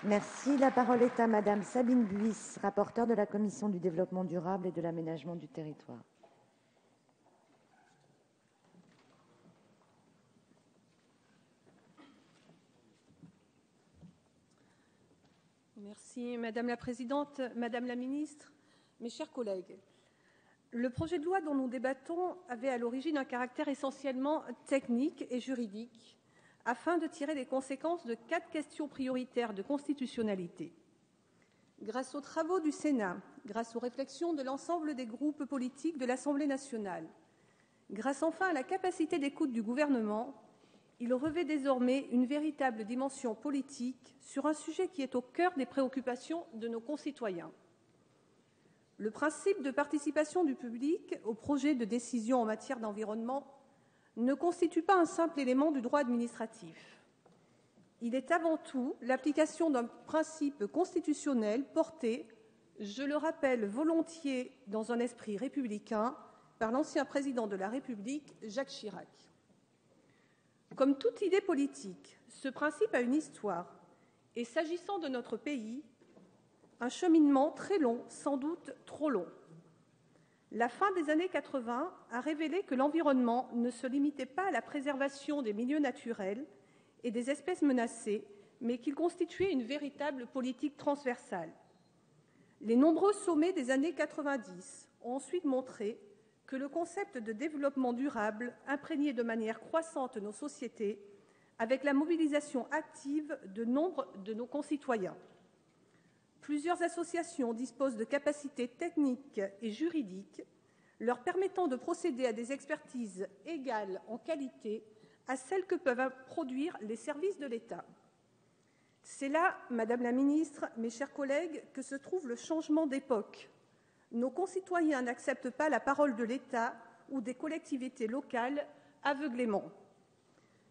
Merci. La parole est à Madame Sabine Buis, rapporteure de la Commission du développement durable et de l'aménagement du territoire. Merci Madame la Présidente, Madame la Ministre, mes chers collègues. Le projet de loi dont nous débattons avait à l'origine un caractère essentiellement technique et juridique afin de tirer les conséquences de 4 questions prioritaires de constitutionnalité. Grâce aux travaux du Sénat, grâce aux réflexions de l'ensemble des groupes politiques de l'Assemblée nationale, grâce enfin à la capacité d'écoute du gouvernement, il revêt désormais une véritable dimension politique sur un sujet qui est au cœur des préoccupations de nos concitoyens. Le principe de participation du public au projet de décision en matière d'environnement ne constitue pas un simple élément du droit administratif. Il est avant tout l'application d'un principe constitutionnel porté, je le rappelle volontiers dans un esprit républicain, par l'ancien président de la République, Jacques Chirac. Comme toute idée politique, ce principe a une histoire, et s'agissant de notre pays, un cheminement très long, sans doute trop long. La fin des années 80 a révélé que l'environnement ne se limitait pas à la préservation des milieux naturels et des espèces menacées, mais qu'il constituait une véritable politique transversale. Les nombreux sommets des années 90 ont ensuite montré que le concept de développement durable imprégnait de manière croissante nos sociétés, avec la mobilisation active de nombre de nos concitoyens. Plusieurs associations disposent de capacités techniques et juridiques leur permettant de procéder à des expertises égales en qualité à celles que peuvent produire les services de l'État. C'est là, Madame la Ministre, mes chers collègues, que se trouve le changement d'époque. Nos concitoyens n'acceptent pas la parole de l'État ou des collectivités locales aveuglément.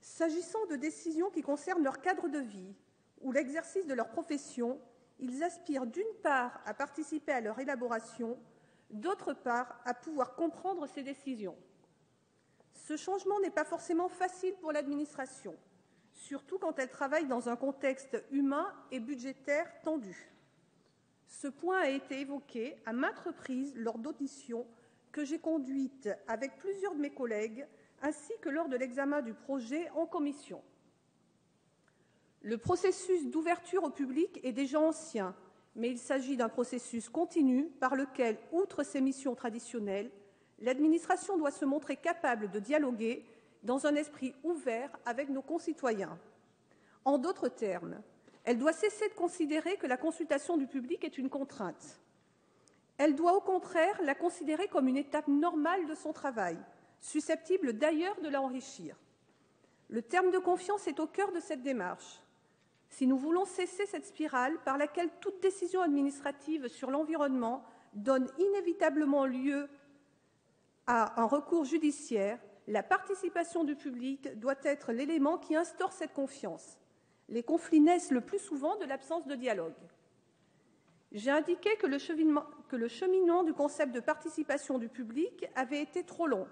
S'agissant de décisions qui concernent leur cadre de vie ou l'exercice de leur profession, ils aspirent d'une part à participer à leur élaboration, d'autre part à pouvoir comprendre ces décisions. Ce changement n'est pas forcément facile pour l'administration, surtout quand elle travaille dans un contexte humain et budgétaire tendu. Ce point a été évoqué à maintes reprises lors d'auditions que j'ai conduites avec plusieurs de mes collègues, ainsi que lors de l'examen du projet en commission. Le processus d'ouverture au public est déjà ancien, mais il s'agit d'un processus continu par lequel, outre ses missions traditionnelles, l'administration doit se montrer capable de dialoguer dans un esprit ouvert avec nos concitoyens. En d'autres termes, elle doit cesser de considérer que la consultation du public est une contrainte. Elle doit au contraire la considérer comme une étape normale de son travail, susceptible d'ailleurs de l'enrichir. Le terme de confiance est au cœur de cette démarche. Si nous voulons cesser cette spirale par laquelle toute décision administrative sur l'environnement donne inévitablement lieu à un recours judiciaire, la participation du public doit être l'élément qui instaure cette confiance. Les conflits naissent le plus souvent de l'absence de dialogue. J'ai indiqué que le cheminement du concept de participation du public avait été trop long.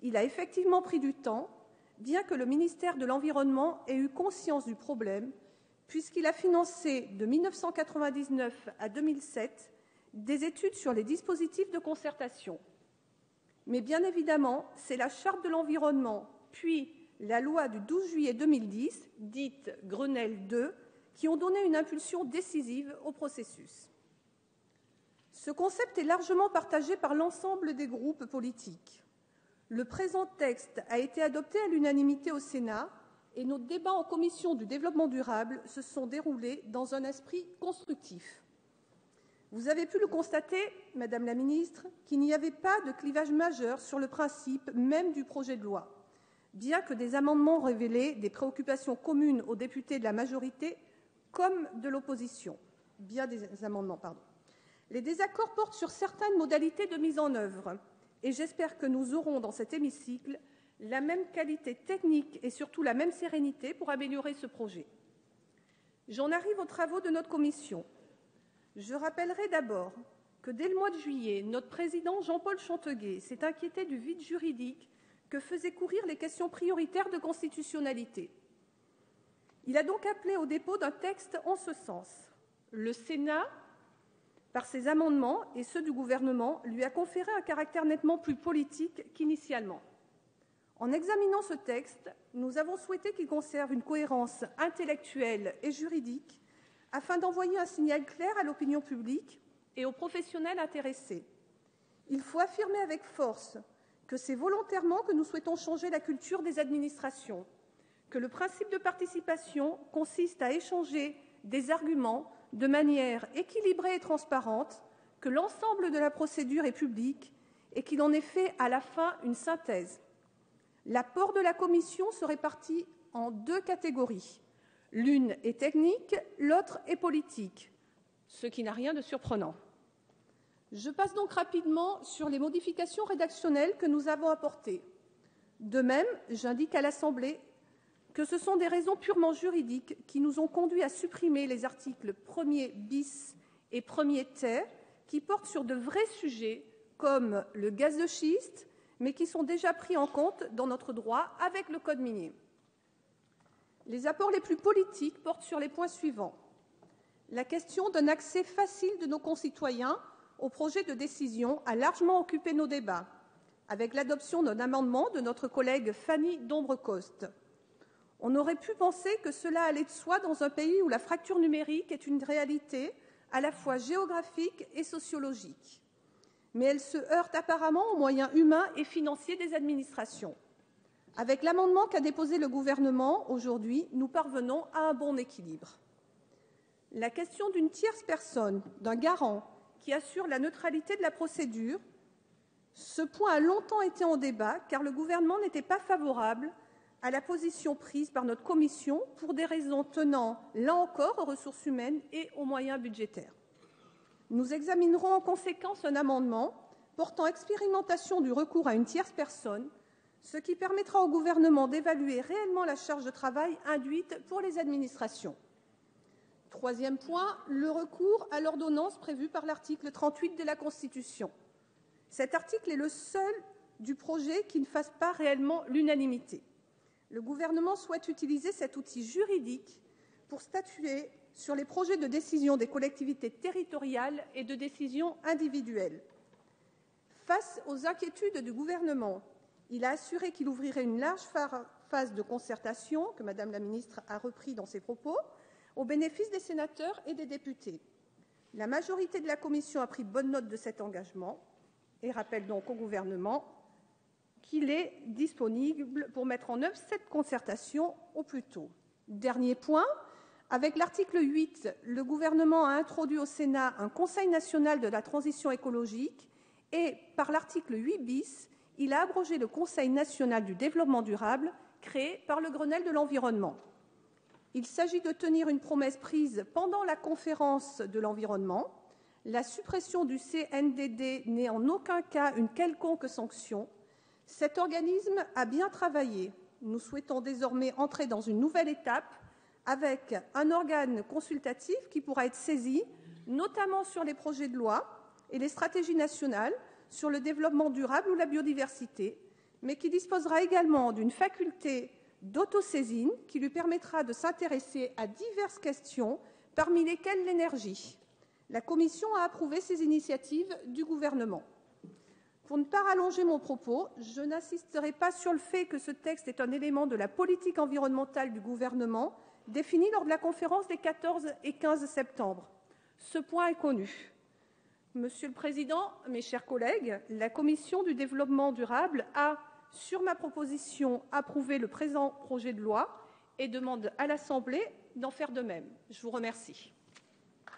Il a effectivement pris du temps, bien que le ministère de l'Environnement ait eu conscience du problème, puisqu'il a financé de 1999 à 2007 des études sur les dispositifs de concertation. Mais bien évidemment, c'est la Charte de l'environnement, puis la loi du 12 juillet 2010, dite Grenelle II, qui ont donné une impulsion décisive au processus. Ce concept est largement partagé par l'ensemble des groupes politiques. Le présent texte a été adopté à l'unanimité au Sénat et nos débats en commission du développement durable se sont déroulés dans un esprit constructif. Vous avez pu le constater, Madame la Ministre, qu'il n'y avait pas de clivage majeur sur le principe même du projet de loi, bien que des amendements révélaient des préoccupations communes aux députés de la majorité comme de l'opposition. Les désaccords portent sur certaines modalités de mise en œuvre, et j'espère que nous aurons dans cet hémicycle la même qualité technique et surtout la même sérénité pour améliorer ce projet. J'en arrive aux travaux de notre commission. Je rappellerai d'abord que dès le mois de juillet, notre président Jean-Paul Chanteguet s'est inquiété du vide juridique que faisaient courir les questions prioritaires de constitutionnalité. Il a donc appelé au dépôt d'un texte en ce sens. Le Sénat, par ses amendements et ceux du gouvernement, lui a conféré un caractère nettement plus politique qu'initialement. En examinant ce texte, nous avons souhaité qu'il conserve une cohérence intellectuelle et juridique afin d'envoyer un signal clair à l'opinion publique et aux professionnels intéressés. Il faut affirmer avec force que c'est volontairement que nous souhaitons changer la culture des administrations, que le principe de participation consiste à échanger des arguments de manière équilibrée et transparente, que l'ensemble de la procédure est public et qu'il en est fait à la fin une synthèse. L'apport de la Commission se répartit en deux catégories. L'une est technique, l'autre est politique, ce qui n'a rien de surprenant. Je passe donc rapidement sur les modifications rédactionnelles que nous avons apportées. De même, j'indique à l'Assemblée que ce sont des raisons purement juridiques qui nous ont conduits à supprimer les articles 1er bis et 1er ter, qui portent sur de vrais sujets comme le gaz de schiste, mais qui sont déjà pris en compte dans notre droit avec le Code minier. Les apports les plus politiques portent sur les points suivants. La question d'un accès facile de nos concitoyens au projet de décision a largement occupé nos débats, avec l'adoption d'un amendement de notre collègue Fanny Dombrecoste. On aurait pu penser que cela allait de soi dans un pays où la fracture numérique est une réalité à la fois géographique et sociologique. Mais elle se heurte apparemment aux moyens humains et financiers des administrations. Avec l'amendement qu'a déposé le gouvernement aujourd'hui, nous parvenons à un bon équilibre. La question d'une tierce personne, d'un garant, qui assure la neutralité de la procédure, ce point a longtemps été en débat car le gouvernement n'était pas favorable à la position prise par notre commission pour des raisons tenant, là encore, aux ressources humaines et aux moyens budgétaires. Nous examinerons en conséquence un amendement portant expérimentation du recours à une tierce personne, ce qui permettra au gouvernement d'évaluer réellement la charge de travail induite pour les administrations. Troisième point, le recours à l'ordonnance prévue par l'article 38 de la Constitution. Cet article est le seul du projet qui ne fasse pas réellement l'unanimité. Le gouvernement souhaite utiliser cet outil juridique pour statuer sur les projets de décision des collectivités territoriales et de décision individuelle. Face aux inquiétudes du gouvernement, il a assuré qu'il ouvrirait une large phase de concertation, que Madame la ministre a repris dans ses propos, au bénéfice des sénateurs et des députés. La majorité de la Commission a pris bonne note de cet engagement et rappelle donc au gouvernement qu'il est disponible pour mettre en œuvre cette concertation au plus tôt. Dernier point, avec l'article 8, le gouvernement a introduit au Sénat un Conseil national de la transition écologique et, par l'article 8 bis, il a abrogé le Conseil national du développement durable créé par le Grenelle de l'environnement. Il s'agit de tenir une promesse prise pendant la conférence de l'environnement. La suppression du CNDD n'est en aucun cas une quelconque sanction. Cet organisme a bien travaillé. Nous souhaitons désormais entrer dans une nouvelle étape avec un organe consultatif qui pourra être saisi, notamment sur les projets de loi et les stratégies nationales, sur le développement durable ou la biodiversité, mais qui disposera également d'une faculté d'autosaisine qui lui permettra de s'intéresser à diverses questions, parmi lesquelles l'énergie. La Commission a approuvé ces initiatives du gouvernement. Pour ne pas rallonger mon propos, je n'insisterai pas sur le fait que ce texte est un élément de la politique environnementale du gouvernement définie lors de la conférence des 14 et 15 septembre. Ce point est connu. Monsieur le Président, mes chers collègues, la Commission du développement durable a, sur ma proposition, approuvé le présent projet de loi et demande à l'Assemblée d'en faire de même. Je vous remercie.